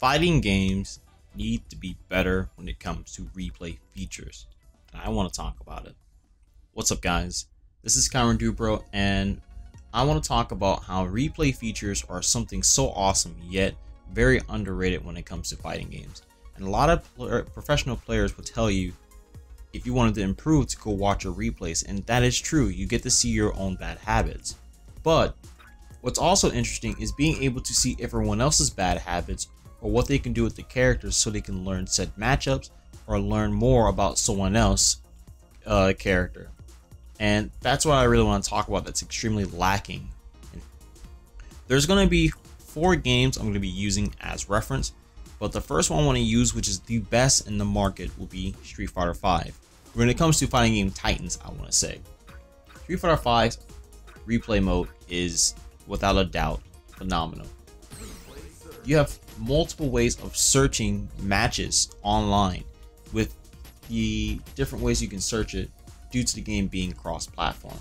Fighting games need to be better when it comes to replay features, and I want to talk about it. What's up, guys? This is Cameron Dubro, and I want to talk about how replay features are something so awesome yet very underrated when it comes to fighting games. And a lot of professional players will tell you if you wanted to improve to go watch your replays, and that is true. You get to see your own bad habits. But what's also interesting is being able to see everyone else's bad habits or what they can do with the characters so they can learn said matchups or learn more about someone else's character. And that's what I really want to talk about that's extremely lacking. There's going to be 4 games I'm going to be using as reference, but the first one I want to use, which is the best in the market, will be Street Fighter V. When it comes to fighting game titans, I want to say Street Fighter V's replay mode is without a doubt phenomenal. You have multiple ways of searching matches online with the different ways you can search it due to the game being cross-platform.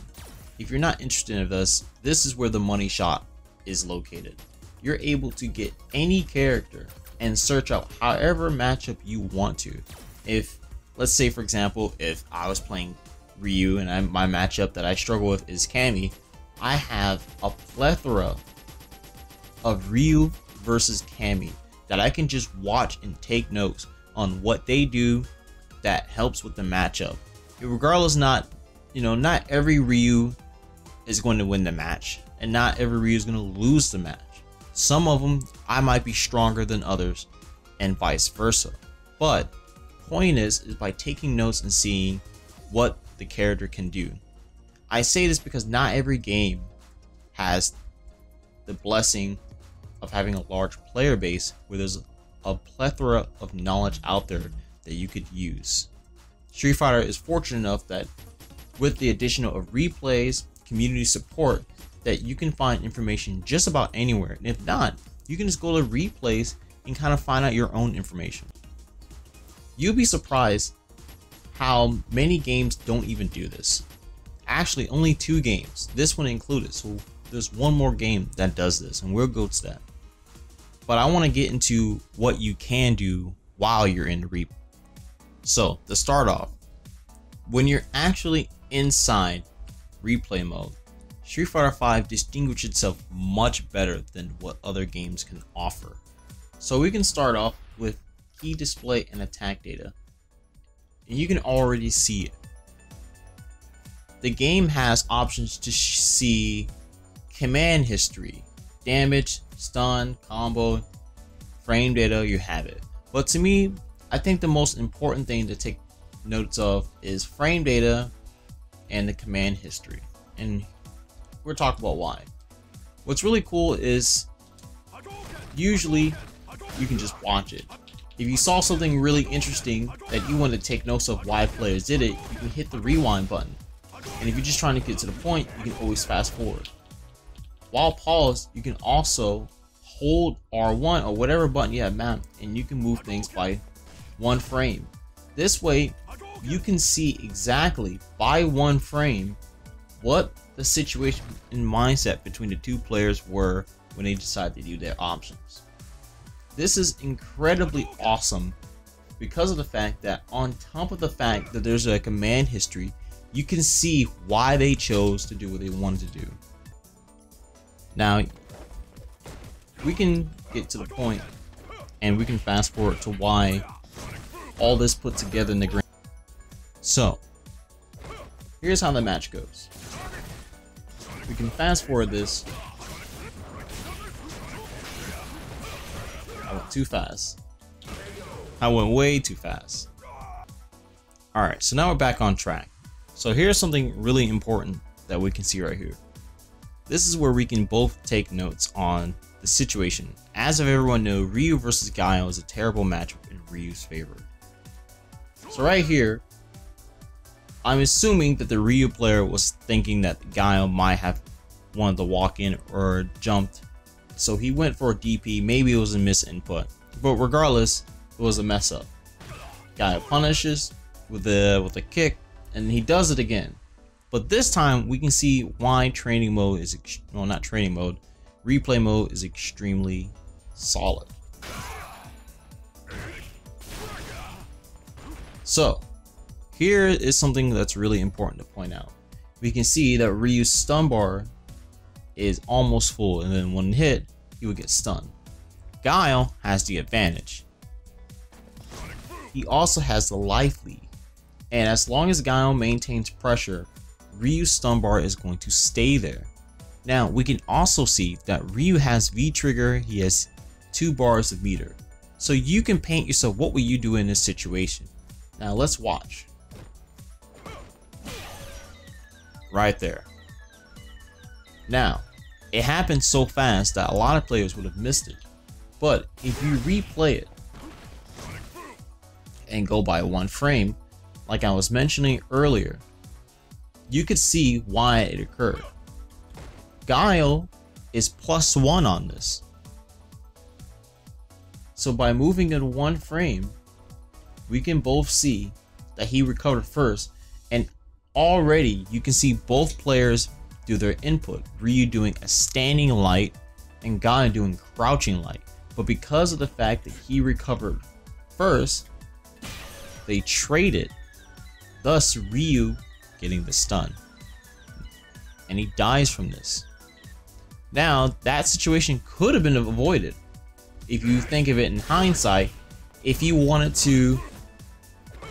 If you're not interested in this is where the money shot is located. You're able to get any character and search out however matchup you want to. If, let's say for example, if I was playing Ryu and my matchup that I struggle with is Cammy, I have a plethora of Ryu versus Cammy that I can just watch and take notes on what they do that helps with the matchup. Regardless, not every Ryu is going to win the match, and not every Ryu is going to lose the match. Some of them I might be stronger than others, and vice versa. But point is by taking notes and seeing what the character can do. I say this because not every game has the blessing of having a large player base where there's a plethora of knowledge out there that you could use. Street Fighter is fortunate enough that with the addition of replays, community support, that you can find information just about anywhere. And if not, you can just go to replays and kind of find out your own information. You'll be surprised how many games don't even do this. Actually, only 2 games, this one included. So there's one more game that does this, and we'll go to that. But I want to get into what you can do while you're in the replay. So to start off, when you're actually inside replay mode, Street Fighter V distinguishes itself much better than what other games can offer. So we can start off with key display and attack data, and you can already see it. The game has options to see command history, damage, stun, combo, frame data, you have it. But to me, I think the most important thing to take notes of is frame data and the command history. And we're talking about why. What's really cool is usually you can just watch it. If you saw something really interesting that you want to take notes of why players did it, you can hit the rewind button. And if you're just trying to get to the point, you can always fast forward. While paused, you can also hold R1 or whatever button you have mapped, and you can move things by 1 frame. This way, you can see exactly by 1 frame what the situation and mindset between the 2 players were when they decided to do their options. This is incredibly awesome because of the fact that on top of the fact that there's a command history, you can see why they chose to do what they wanted to do. Now, we can get to the point and we can fast forward to why all this put together in the grand. So, here's how the match goes. We can fast forward this. I went too fast. I went way too fast. Alright, so now we're back on track. So here's something really important that we can see right here. This is where we can both take notes on the situation. As of everyone know, Ryu versus Guile is a terrible matchup in Ryu's favor. So right here, I'm assuming that the Ryu player was thinking that Guile might have wanted to walk in or jumped. So he went for a DP, maybe it was a misinput. But regardless, it was a mess up. Guile punishes with a kick, and he does it again. But this time we can see why training mode is, well, not training mode, replay mode is extremely solid. So here is something that's really important to point out. We can see that Ryu's stun bar is almost full, and then when hit, he would get stunned. Guile has the advantage. He also has the life lead, and as long as Guile maintains pressure, Ryu's stun bar is going to stay there. Now we can also see that Ryu has V-trigger, he has 2 bars of meter. So you can paint yourself what would you do in this situation. Now let's watch. Right there. Now, it happened so fast that a lot of players would have missed it. But if you replay it and go by 1 frame, like I was mentioning earlier, you could see why it occurred. Guile is +1 on this. So by moving in 1 frame, we can both see that he recovered first, and already you can see both players do their input. Ryu doing a standing light and Guile doing crouching light. But because of the fact that he recovered first, they traded, thus Ryu getting the stun. And he dies from this. Now, that situation could have been avoided. If you think of it in hindsight, if he wanted to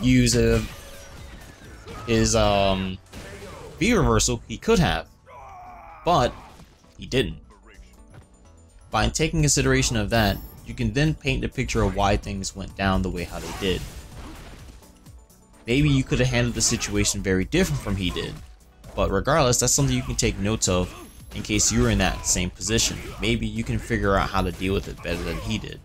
use his V reversal, he could have, but he didn't. By taking consideration of that, you can then paint the picture of why things went down the way how they did. Maybe you could have handled the situation very different from he did, but regardless, that's something you can take notes of in case you were in that same position. Maybe you can figure out how to deal with it better than he did.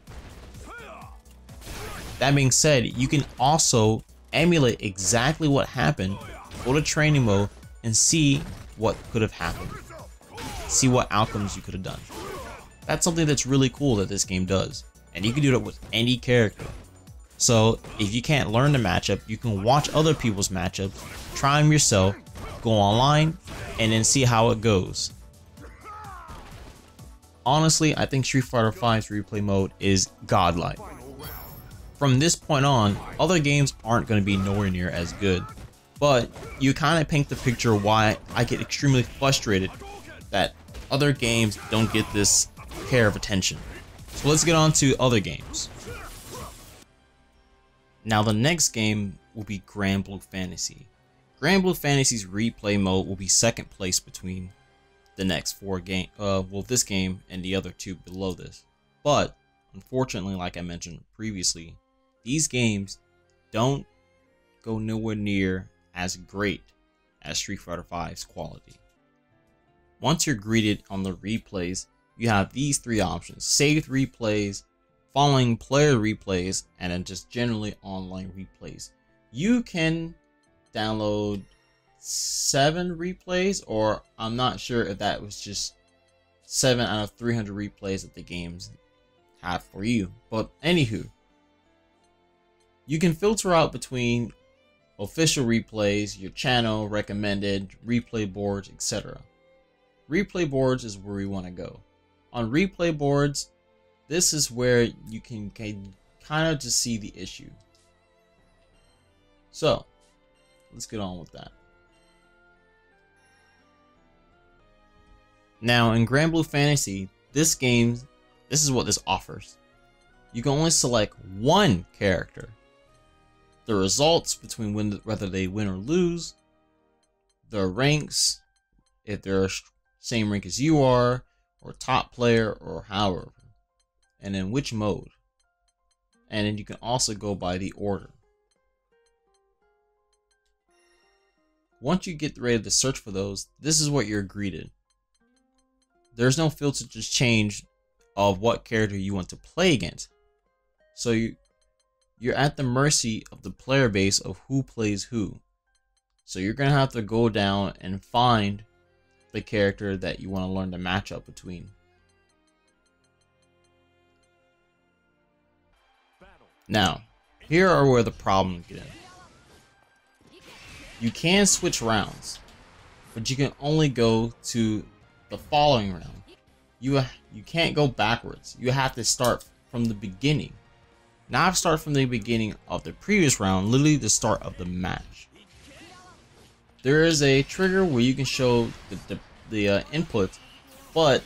That being said, you can also emulate exactly what happened, go to training mode, and see what could have happened. See what outcomes you could have done. That's something that's really cool that this game does, and you can do that with any character. So if you can't learn the matchup, you can watch other people's matchups, try them yourself, go online, and then see how it goes. Honestly, I think Street Fighter V's replay mode is godlike. From this point on, other games aren't going to be nowhere near as good, but you kind of paint the picture why I get extremely frustrated that other games don't get this care of attention. So let's get on to other games. Now the next game will be Granblue Fantasy. Granblue Fantasy's replay mode will be second place between the next 4 games, this game and the other 2 below this. But unfortunately, like I mentioned previously, these games don't go nowhere near as great as Street Fighter V's quality. Once you're greeted on the replays, you have these 3 options: saved replays, following player replays, and then just generally online replays. You can download 7 replays, or I'm not sure if that was just 7 out of 300 replays that the games have for you. But anywho, you can filter out between official replays, your channel, recommended, replay boards, etc. Replay boards is where we want to go. On replay boards, this is where you can kind of just see the issue. So let's get on with that. Now in Granblue Fantasy, this is what this offers. You can only select 1 character. The results between whether they win or lose, their ranks, if they're same rank as you are, or top player, or however, and then which mode. And then you can also go by the order. Once you get ready to search for those, this is what you're greeted. There's no filter to change of what character you want to play against. So you're at the mercy of the player base of who plays who. So you're going to have to go down and find the character that you want to learn the matchup between. Now, here are where the problems get in. You can switch rounds, but you can only go to the following round. You can't go backwards. You have to start from the beginning. Now I've started from the beginning of the previous round, literally the start of the match. There is a trigger where you can show the input, but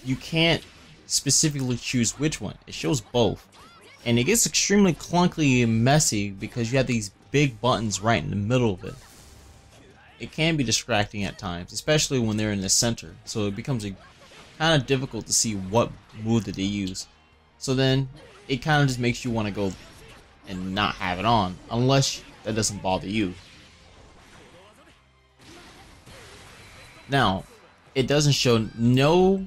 you can't specifically choose which one. It shows both. And it gets extremely clunky and messy because you have these big buttons right in the middle of it. It can be distracting at times, especially when they're in the center. So it becomes kind of difficult to see what move that they use. So then it kind of just makes you want to go and not have it on, unless that doesn't bother you. Now, it doesn't show no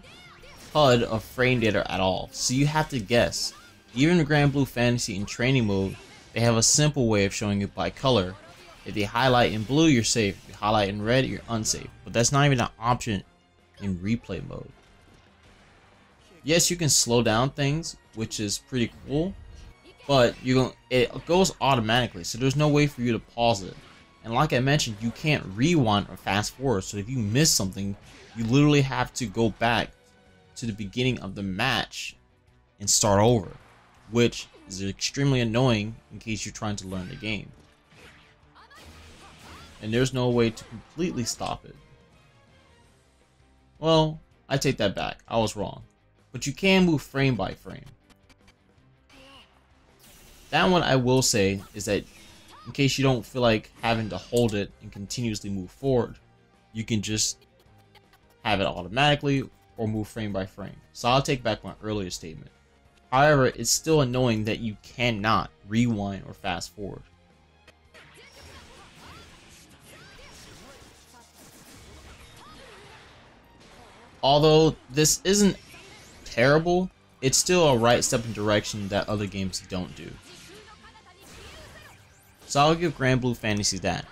HUD of frame data at all, so you have to guess. Even in Granblue Fantasy in training mode, they have a simple way of showing it by color. If they highlight in blue, you're safe. If you highlight in red, you're unsafe. But that's not even an option in replay mode. Yes, you can slow down things, which is pretty cool, but it goes automatically, so there's no way for you to pause it. And like I mentioned, you can't rewind or fast forward, so if you miss something, you literally have to go back to the beginning of the match and start over, which is extremely annoying in case you're trying to learn the game. And there's no way to completely stop it. Well, I take that back, I was wrong. But you can move frame by frame. That one I will say is that in case you don't feel like having to hold it and continuously move forward, you can just have it automatically or move frame by frame. So I'll take back my earlier statement. However, it's still annoying that you cannot rewind or fast forward. Although this isn't terrible, it's still a right step in direction that other games don't do. So I'll give Granblue Fantasy that.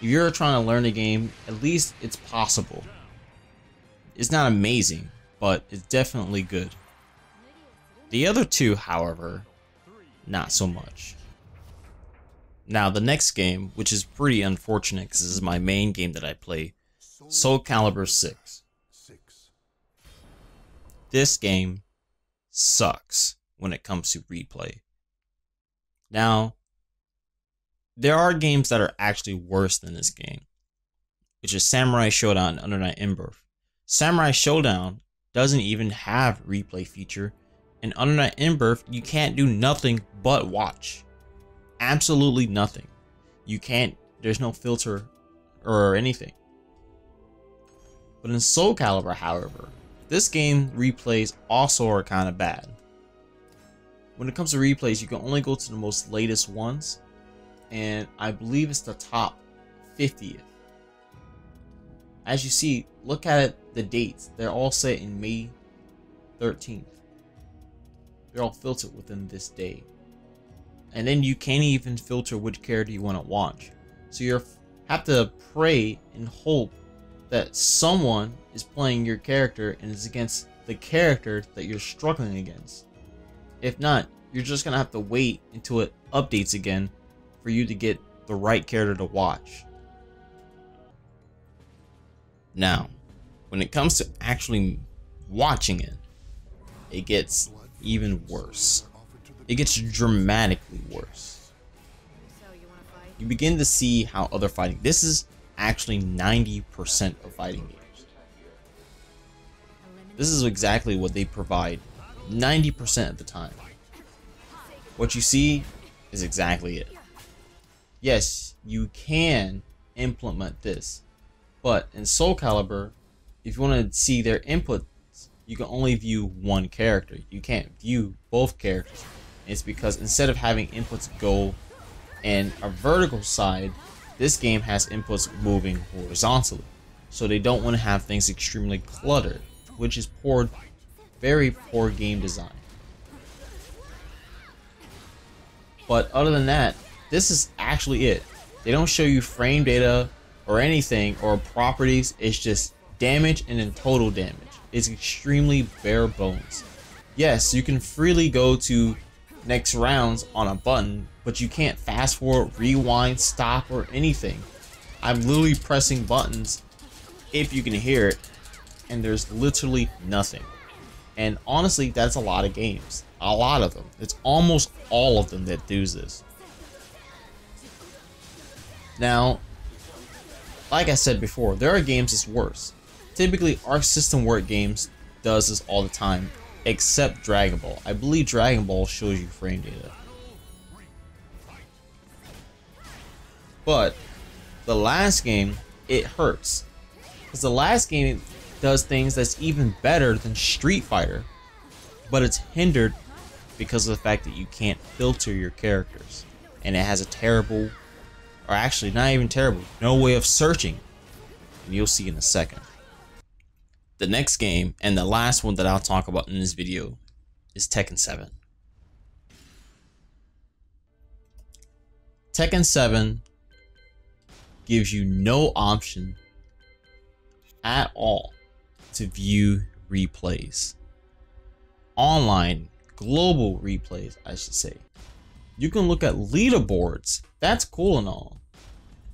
If you're trying to learn a game, at least it's possible. It's not amazing, but it's definitely good. The other two, however, not so much. Now the next game, which is pretty unfortunate because this is my main game that I play, Soul Calibur 6. This game sucks when it comes to replay. Now, there are games that are actually worse than this game, which is Samurai Shodown and Under Night In-Birth. Samurai Shodown doesn't even have replay feature, and Under Night In-Birth you can't do nothing but watch. Absolutely nothing. You can't, there's no filter or anything. But in Soul Calibur, however, this game replays also are kind of bad. When it comes to replays, you can only go to the most latest ones, and I believe it's the top 50th. As you see, look at it, the dates. They're all set in May 13th. They're all filtered within this day. And then you can't even filter which character you want to watch. So you have to pray and hope that someone is playing your character and is against the character that you're struggling against. If not, you're just gonna have to wait until it updates again for you to get the right character to watch. Now, when it comes to actually watching it, it gets even worse. It gets dramatically worse. You begin to see how other fighting, this is actually 90% of fighting games. This is exactly what they provide 90% of the time. What you see is exactly it. Yes, you can implement this, but in Soul Calibur, if you want to see their inputs, you can only view one character. You can't view both characters. It's because instead of having inputs go in a vertical side, this game has inputs moving horizontally. So they don't want to have things extremely cluttered, which is poor, very poor game design. But other than that, this is actually it. They don't show you frame data or anything or properties. It's just damage and then total damage. It's extremely bare bones. Yes, you can freely go to next rounds on a button, but you can't fast forward, rewind, stop, or anything. I'm literally pressing buttons, if you can hear it, and there's literally nothing. And honestly, that's a lot of games. A lot of them. It's almost all of them that do this. Now, like I said before, there are games that's worse. Typically, Arc System Work games does this all the time, except Dragon Ball. I believe Dragon Ball shows you frame data. But the last game, it hurts. Because the last game does things that's even better than Street Fighter, but it's hindered because of the fact that you can't filter your characters. And it has a terrible, or actually not even terrible, no way of searching. And you'll see in a second. The next game, and the last one that I'll talk about in this video, is Tekken 7. Tekken 7 gives you no option at all to view replays. Online, global replays, I should say. You can look at leaderboards, that's cool and all,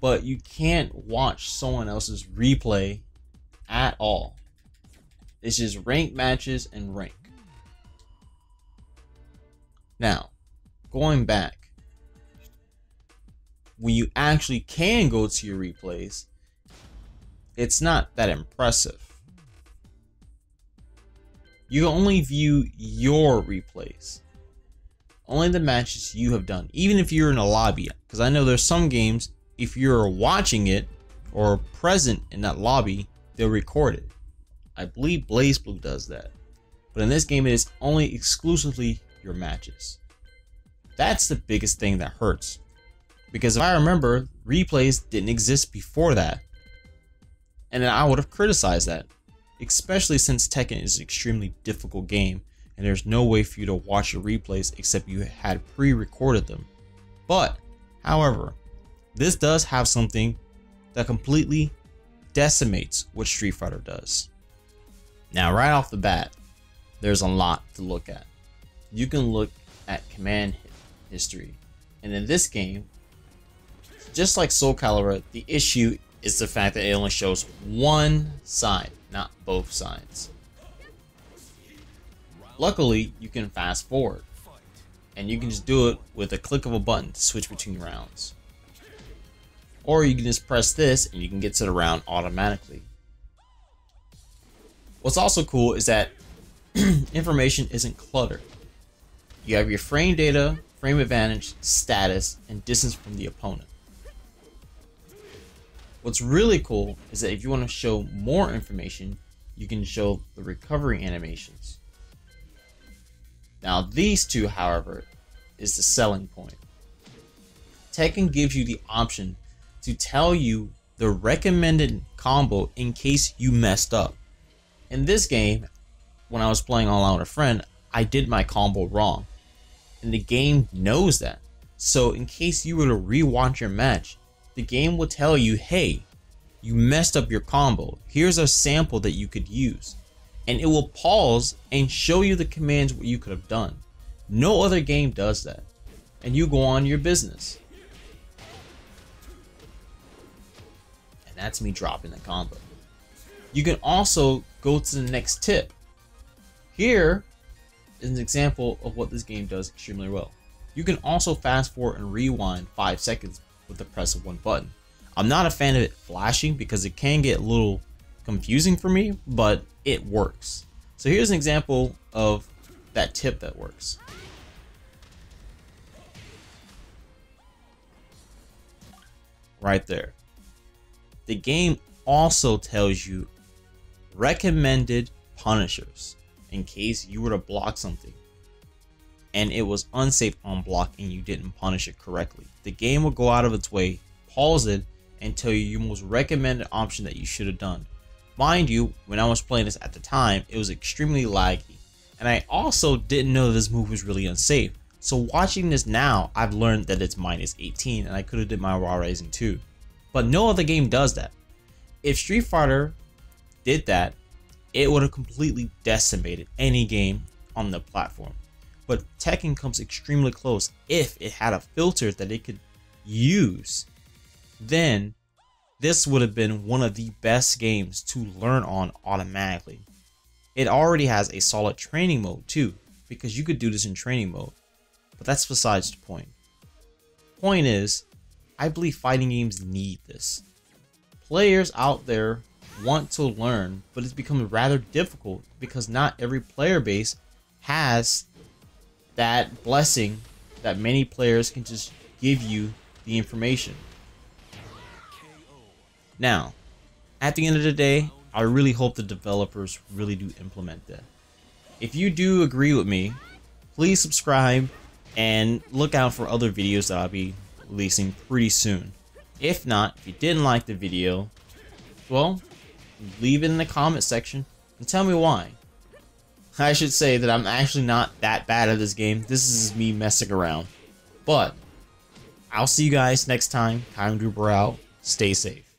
but you can't watch someone else's replay at all. It's just ranked matches and rank. Now, going back, when you actually can go to your replays, it's not that impressive. You can only view your replays. Only the matches you have done, even if you're in a lobby. Because I know there's some games, if you're watching it or present in that lobby, they'll record it. I believe BlazBlue does that. But in this game, it is only exclusively your matches. That's the biggest thing that hurts. Because if I remember, replays didn't exist before that. And then I would have criticized that. Especially since Tekken is an extremely difficult game. And there's no way for you to watch your replays except you had pre-recorded them. But, however, this does have something that completely decimates what Street Fighter does. Now, right off the bat, there's a lot to look at. You can look at command history. And in this game, just like Soul Calibur, the issue is the fact that it only shows one side, not both sides. Luckily, you can fast forward, and you can just do it with a click of a button to switch between rounds. Or you can just press this and you can get to the round automatically. What's also cool is that information isn't cluttered. You have your frame data, frame advantage, status, and distance from the opponent. What's really cool is that if you want to show more information, you can show the recovery animations. Now these two, however, is the selling point. Tekken gives you the option to tell you the recommended combo in case you messed up. In this game, when I was playing online with a friend, I did my combo wrong. And the game knows that. So in case you were to rewatch your match, the game will tell you, hey, you messed up your combo. Here's a sample that you could use. And it will pause and show you the commands what you could have done. No other game does that. And you go on your business. And that's me dropping the combo. You can also go to the next tip. Here is an example of what this game does extremely well. You can also fast forward and rewind 5 seconds with the press of one button. I'm not a fan of it flashing because it can get a little confusing for me, but it works. So here's an example of that tip that works. Right there. The game also tells you recommended punishers in case you were to block something and it was unsafe on block and you didn't punish it correctly. The game will go out of its way, pause it, and tell you your most recommended option that you should have done. Mind you, when I was playing this at the time, it was extremely laggy, and I also didn't know this move was really unsafe. So watching this now, I've learned that it's minus 18 and I could have did my raw rising too. But no other game does that. If Street Fighter did that, it would have completely decimated any game on the platform. But Tekken comes extremely close. If it had a filter that it could use, then this would have been one of the best games to learn on automatically. It already has a solid training mode too. because you could do this in training mode. But that's besides the point. Point is, I believe fighting games need this. Players out there want to learn, but it's become rather difficult because not every player base has that blessing that many players can just give you the information. Now, at the end of the day, I really hope the developers really do implement that. If you do agree with me, please subscribe and look out for other videos that I'll be releasing pretty soon. If not, if you didn't like the video, well, leave it in the comment section and tell me why. I should say that I'm actually not that bad at this game. This is me messing around. But I'll see you guys next time. KyronDuper out. Stay safe.